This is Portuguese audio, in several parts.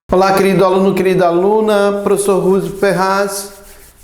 Olá, querido aluno, querida aluna, professor Rússio Ferraz,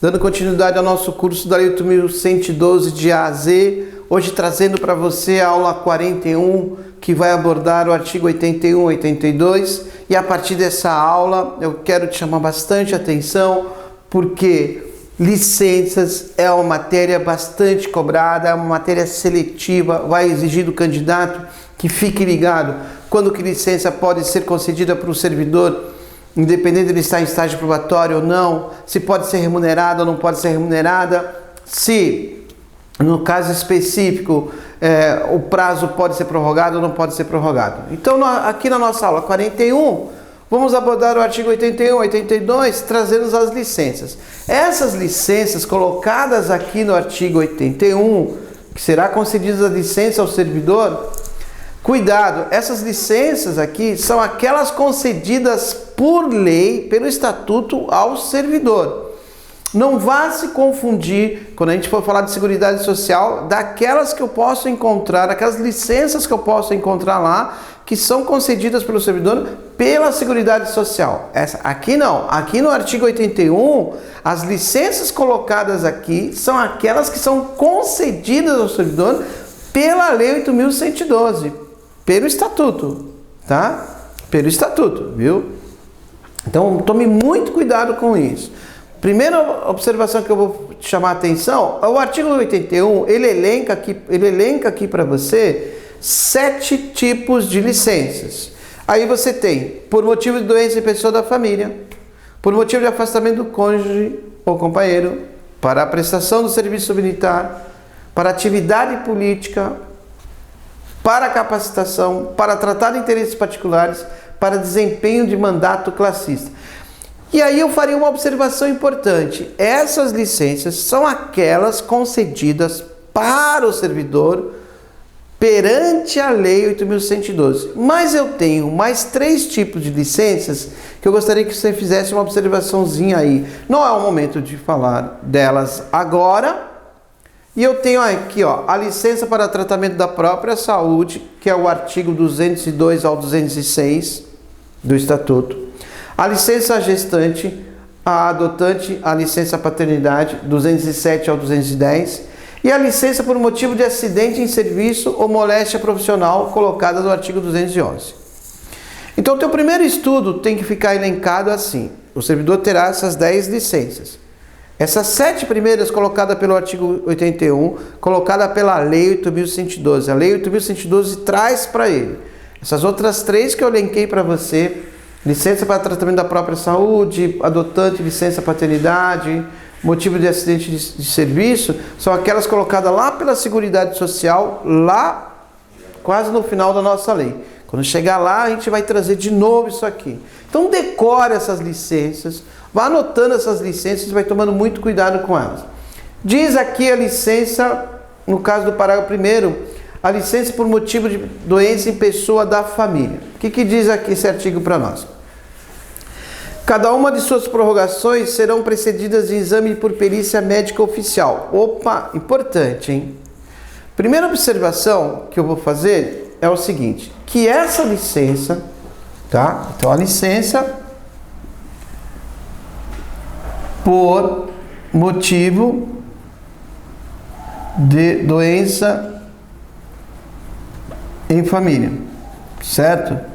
dando continuidade ao nosso curso da Lei 8.112 de A a Z, hoje trazendo para você a aula 41, que vai abordar o artigo 81 e 82, e a partir dessa aula eu quero te chamar bastante atenção, porque licenças é uma matéria bastante cobrada, é uma matéria seletiva, vai exigir do candidato que fique ligado quando que licença pode ser concedida para o servidor, independente de ele estar em estágio probatório ou não, se pode ser remunerada ou não pode ser remunerada, se, no caso específico, o prazo pode ser prorrogado ou não pode ser prorrogado. Então, aqui na nossa aula 41, vamos abordar o artigo 81, 82, trazendo as licenças. Essas licenças colocadas aqui no artigo 81, que será concedida a licença ao servidor, cuidado, essas licenças aqui são aquelas concedidas por lei, pelo estatuto, ao servidor. Não vá se confundir, quando a gente for falar de Seguridade Social, daquelas que eu posso encontrar, aquelas licenças que eu posso encontrar lá, que são concedidas pelo servidor pela Seguridade Social. Aqui não, aqui no artigo 81, as licenças colocadas aqui são aquelas que são concedidas ao servidor pela Lei 8.112. Pelo estatuto, tá? Pelo estatuto, viu? Então, tome muito cuidado com isso. Primeira observação que eu vou te chamar a atenção, o artigo 81, ele elenca aqui para você 7 tipos de licenças. Aí você tem, por motivo de doença em pessoa da família, por motivo de afastamento do cônjuge ou companheiro, para a prestação do serviço militar, para atividade política, para capacitação, para tratar de interesses particulares, para desempenho de mandato classista. E aí eu faria uma observação importante. Essas licenças são aquelas concedidas para o servidor perante a Lei 8.112. Mas eu tenho mais 3 tipos de licenças que eu gostaria que você fizesse uma observaçãozinha aí. Não é o momento de falar delas agora. E eu tenho aqui, ó, a licença para tratamento da própria saúde, que é o artigo 202 ao 206 do Estatuto. A licença gestante, a adotante, a licença paternidade, 207 ao 210. E a licença por motivo de acidente em serviço ou moléstia profissional, colocada no artigo 211. Então, o teu primeiro estudo tem que ficar elencado assim. O servidor terá essas 10 licenças. Essas 7 primeiras colocadas pelo artigo 81, colocada pela Lei 8.112. A Lei 8.112 traz para ele. Essas outras 3 que eu elenquei para você, licença para tratamento da própria saúde, adotante, licença paternidade, motivo de acidente de serviço, são aquelas colocadas lá pela Seguridade Social, lá quase no final da nossa lei. Quando chegar lá, a gente vai trazer de novo isso aqui. Então, decore essas licenças, vá anotando essas licenças e vai tomando muito cuidado com elas. Diz aqui a licença, no caso do parágrafo 1º, a licença por motivo de doença em pessoa da família. O que diz aqui esse artigo para nós? Cada uma de suas prorrogações serão precedidas de exame por perícia médica oficial. Opa, importante, hein? Primeira observação que eu vou fazer é o seguinte, que essa licença, tá? Então, a licença por motivo de doença em família, certo?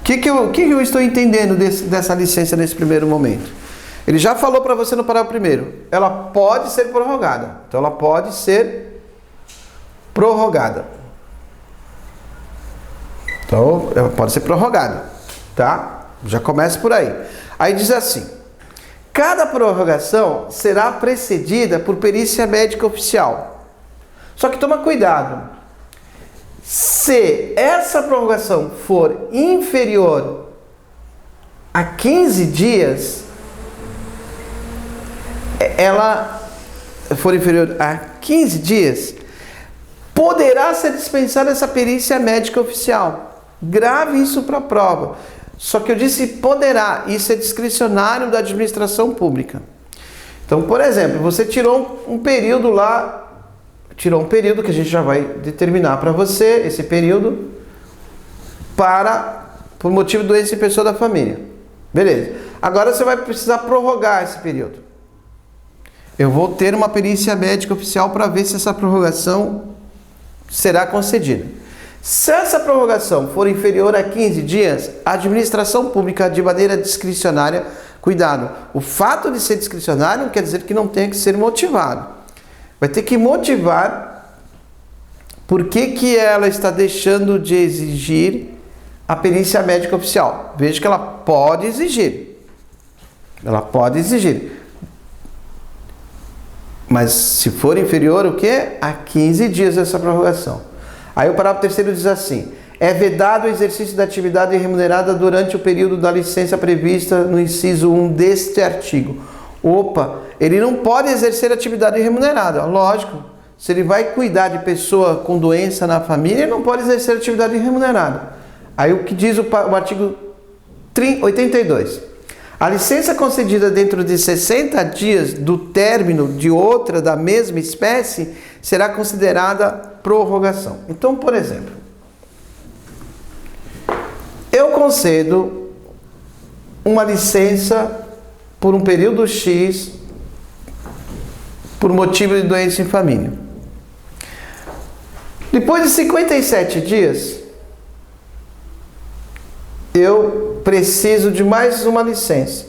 O que eu estou entendendo dessa licença nesse primeiro momento? Ele já falou para você no parágrafo 1º, ela pode ser prorrogada. Então, ela pode ser prorrogada. Então, ela pode ser prorrogada, tá? Já começa por aí. Aí diz assim, cada prorrogação será precedida por perícia médica oficial. Só que toma cuidado. Se essa prorrogação for inferior a 15 dias, poderá ser dispensada essa perícia médica oficial. Grave isso para a prova. Só que eu disse poderá, isso é discricionário da administração pública. Então, por exemplo, você tirou um período lá, tirou um período que a gente já vai determinar para você, esse período, por motivo de doença em pessoa da família. Beleza. Agora você vai precisar prorrogar esse período. Eu vou ter uma perícia médica oficial para ver se essa prorrogação será concedida. Se essa prorrogação for inferior a 15 dias, a administração pública, de maneira discricionária, cuidado, o fato de ser discricionário não quer dizer que não tenha que ser motivado. Vai ter que motivar por que ela está deixando de exigir a perícia médica oficial. Veja que ela pode exigir. Ela pode exigir. Mas se for inferior o quê? A 15 dias essa prorrogação. Aí o parágrafo 3º diz assim: é vedado o exercício da atividade remunerada durante o período da licença prevista no inciso 1 deste artigo. Opa, ele não pode exercer atividade remunerada. Lógico, se ele vai cuidar de pessoa com doença na família, ele não pode exercer atividade remunerada. Aí o que diz o artigo 82? A licença concedida dentro de 60 dias do término de outra da mesma espécie será considerada prorrogação. Então, por exemplo, eu concedo uma licença por um período X por motivo de doença em família. Depois de 57 dias, eu preciso de mais uma licença.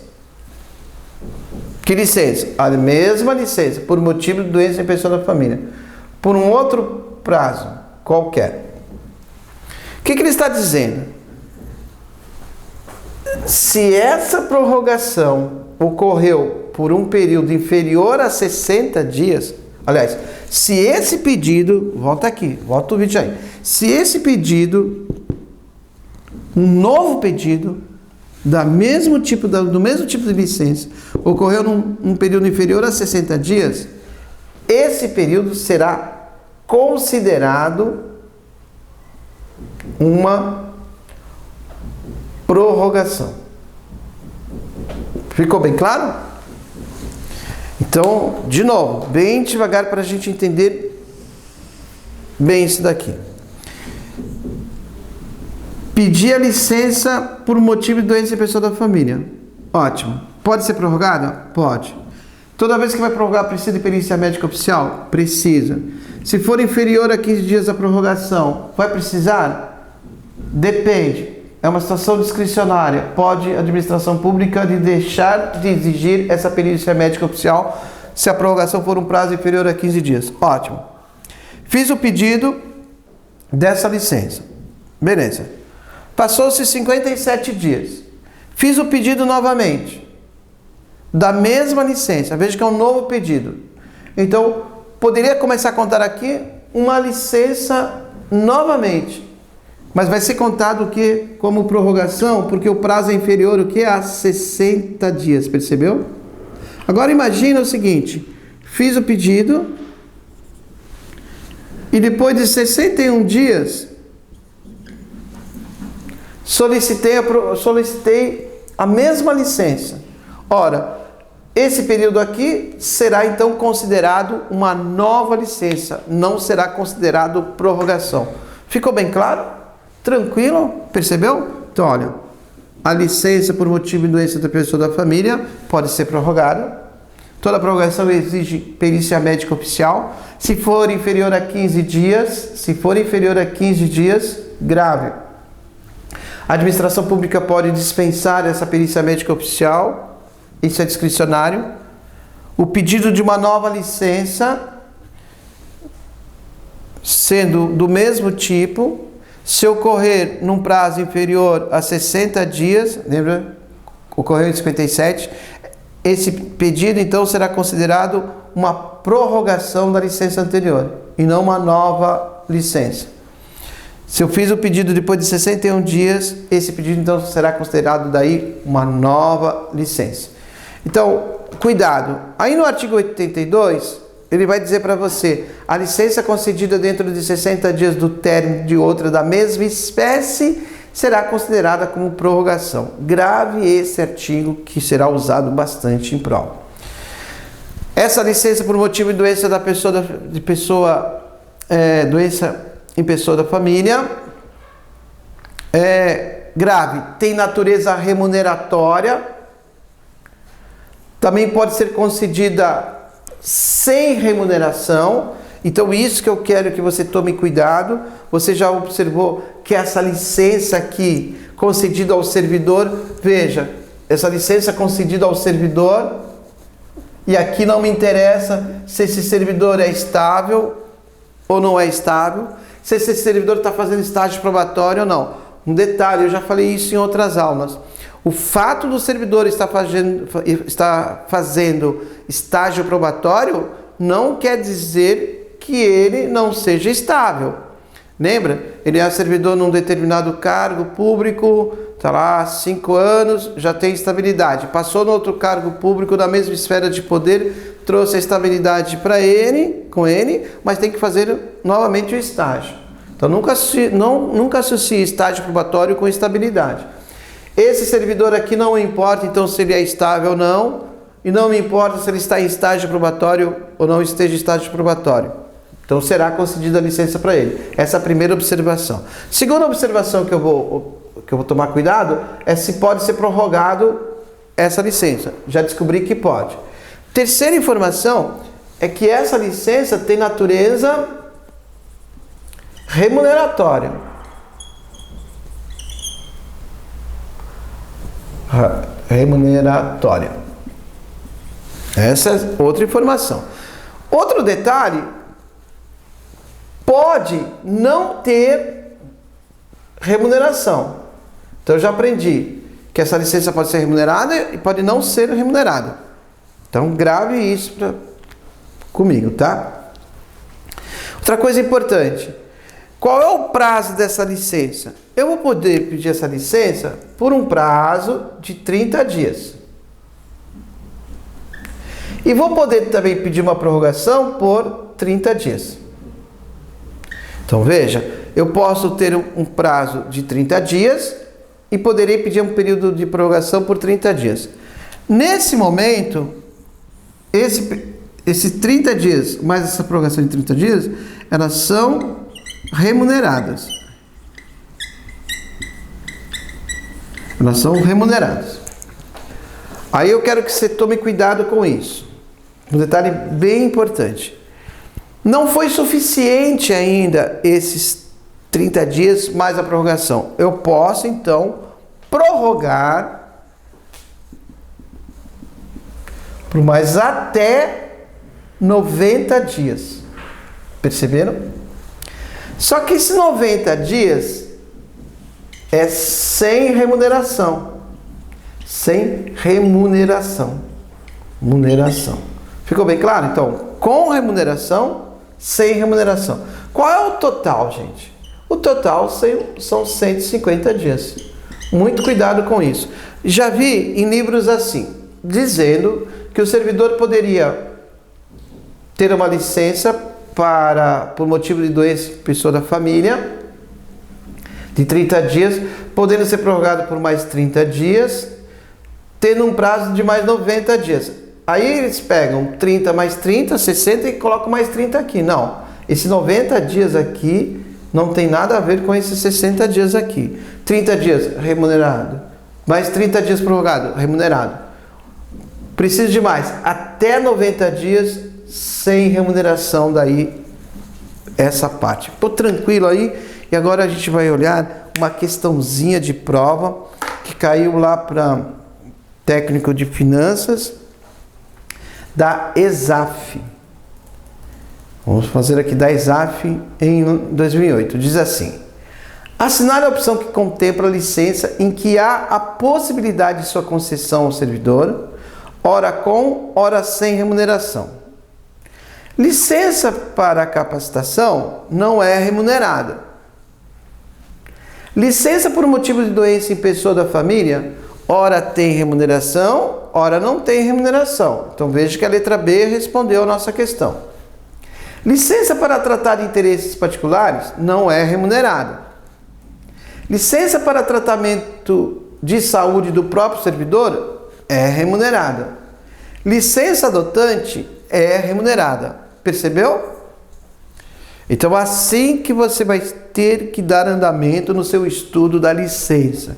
Que licença? A mesma licença, por motivo de doença em pessoa da família, por um outro prazo qualquer. O que ele está dizendo? Se essa prorrogação ocorreu por um período inferior a 60 dias, aliás, se esse pedido, volta aqui, volta o vídeo aí, se esse pedido, um novo pedido do mesmo tipo de licença ocorreu num período inferior a 60 dias, esse período será considerado uma prorrogação. Ficou bem claro? Então, de novo, bem devagar para a gente entender bem isso daqui. Pedir a licença por motivo de doença em pessoa da família. Ótimo. Pode ser prorrogada? Pode. Toda vez que vai prorrogar, precisa de perícia médica oficial? Precisa. Se for inferior a 15 dias a prorrogação, vai precisar? Depende. É uma situação discricionária. Pode a administração pública de deixar de exigir essa perícia médica oficial se a prorrogação for um prazo inferior a 15 dias. Ótimo. Fiz o pedido dessa licença. Beleza. Passou-se 57 dias. Fiz o pedido novamente. Da mesma licença. Veja que é um novo pedido. Então, poderia começar a contar aqui uma licença novamente. Mas vai ser contado o que? Como prorrogação, porque o prazo é inferior o que? A 60 dias. Percebeu? Agora imagina o seguinte. Fiz o pedido. E depois de 61 dias... solicitei a mesma licença. Ora, esse período aqui será então considerado uma nova licença, não será considerado prorrogação. Ficou bem claro? Tranquilo? Percebeu? Então, olha, a licença por motivo de doença da pessoa da família pode ser prorrogada. Toda prorrogação exige perícia médica oficial. Se for inferior a 15 dias, grave. A administração pública pode dispensar essa perícia médica oficial, isso é discricionário. O pedido de uma nova licença, sendo do mesmo tipo, se ocorrer num prazo inferior a 60 dias, lembra? Ocorreu em 57, esse pedido então será considerado uma prorrogação da licença anterior e não uma nova licença. Se eu fiz o pedido depois de 61 dias, esse pedido então será considerado daí uma nova licença. Então, cuidado. Aí no artigo 82, ele vai dizer para você, a licença concedida dentro de 60 dias do término de outra da mesma espécie será considerada como prorrogação. Grave esse artigo que será usado bastante em prova. Essa licença por motivo de doença da pessoa, doença em pessoa da família é grave, tem natureza remuneratória, também pode ser concedida sem remuneração. Então isso que eu quero que você tome cuidado. Você já observou que essa licença aqui concedida ao servidor, veja, essa licença concedida ao servidor, e aqui não me interessa se esse servidor é estável ou não é estável, se esse servidor está fazendo estágio probatório ou não. Um detalhe, eu já falei isso em outras aulas. O fato do servidor estar fazendo estágio probatório não quer dizer que ele não seja estável. Lembra? Ele é servidor num determinado cargo público, está lá 5 anos, já tem estabilidade. Passou no outro cargo público da mesma esfera de poder, trouxe a estabilidade para ele, com ele, mas tem que fazer novamente o estágio. Então nunca associe estágio probatório com estabilidade. Esse servidor aqui não importa então se ele é estável ou não, e não me importa se ele está em estágio probatório ou não esteja em estágio probatório. Então será concedida a licença para ele. Essa é a primeira observação. Segunda observação que eu vou tomar cuidado é se pode ser prorrogado essa licença. Já descobri que pode. Terceira informação é que essa licença tem natureza remuneratória. Remuneratória. Essa é outra informação. Outro detalhe, pode não ter remuneração. Então eu já aprendi que essa licença pode ser remunerada e pode não ser remunerada. Então grave isso comigo, tá? Outra coisa importante, qual é o prazo dessa licença? Eu vou poder pedir essa licença por um prazo de 30 dias. E vou poder também pedir uma prorrogação por 30 dias. Então veja, eu posso ter um prazo de 30 dias e poderei pedir um período de prorrogação por 30 dias. Nesse momento, esses 30 dias, mais essa prorrogação de 30 dias, elas são remuneradas. Elas são remuneradas. Aí eu quero que você tome cuidado com isso. Um detalhe bem importante. Não foi suficiente ainda esses 30 dias mais a prorrogação. Eu posso, então, prorrogar por mais até 90 dias. Perceberam? Só que esses 90 dias é sem remuneração. Sem remuneração. Ficou bem claro? Então, com remuneração, sem remuneração. Qual é o total, gente? O total são 150 dias. Muito cuidado com isso. Já vi em livros assim, dizendo que o servidor poderia ter uma licença por motivo de doença de pessoa da família, de 30 dias, podendo ser prorrogado por mais 30 dias, tendo um prazo de mais 90 dias. Aí eles pegam 30 mais 30, 60 e colocam mais 30 aqui. Não, esses 90 dias aqui não tem nada a ver com esses 60 dias aqui. 30 dias remunerado, mais 30 dias prorrogado, remunerado. Preciso de mais, até 90 dias sem remuneração, daí essa parte. Tô tranquilo aí. E agora a gente vai olhar uma questãozinha de prova que caiu lá para técnico de finanças da ESAF. Vamos fazer aqui da ESAF em 2008. Diz assim: assinale a opção que contempla a licença em que há a possibilidade de sua concessão ao servidor, ora com, ora sem remuneração. Licença para capacitação não é remunerada. Licença por motivo de doença em pessoa da família, ora tem remuneração, ora não tem remuneração. Então veja que a letra B respondeu a nossa questão. Licença para tratar de interesses particulares não é remunerada. Licença para tratamento de saúde do próprio servidor é remunerada. Licença adotante é remunerada. Percebeu? Então, assim que você vai ter que dar andamento no seu estudo da licença,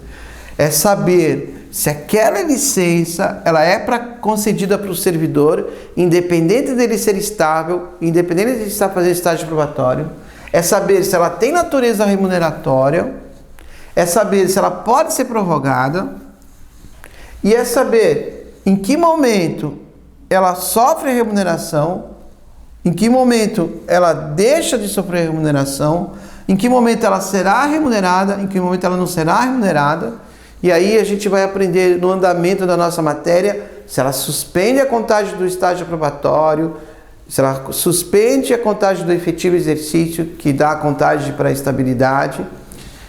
é saber se aquela licença ela é concedida para o servidor, independente dele ser estável, independente de estar fazendo estágio probatório, é saber se ela tem natureza remuneratória, é saber se ela pode ser prorrogada, e é saber em que momento ela sofre remuneração, em que momento ela deixa de sofrer remuneração, em que momento ela será remunerada, em que momento ela não será remunerada. E aí a gente vai aprender no andamento da nossa matéria se ela suspende a contagem do estágio probatório, se ela suspende a contagem do efetivo exercício, que dá a contagem para a estabilidade.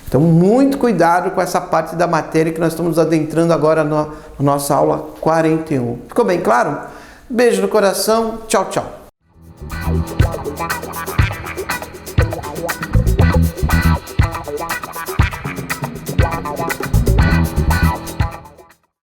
Então, muito cuidado com essa parte da matéria que nós estamos adentrando agora na nossa aula 41. Ficou bem claro? Beijo no coração. Tchau, tchau.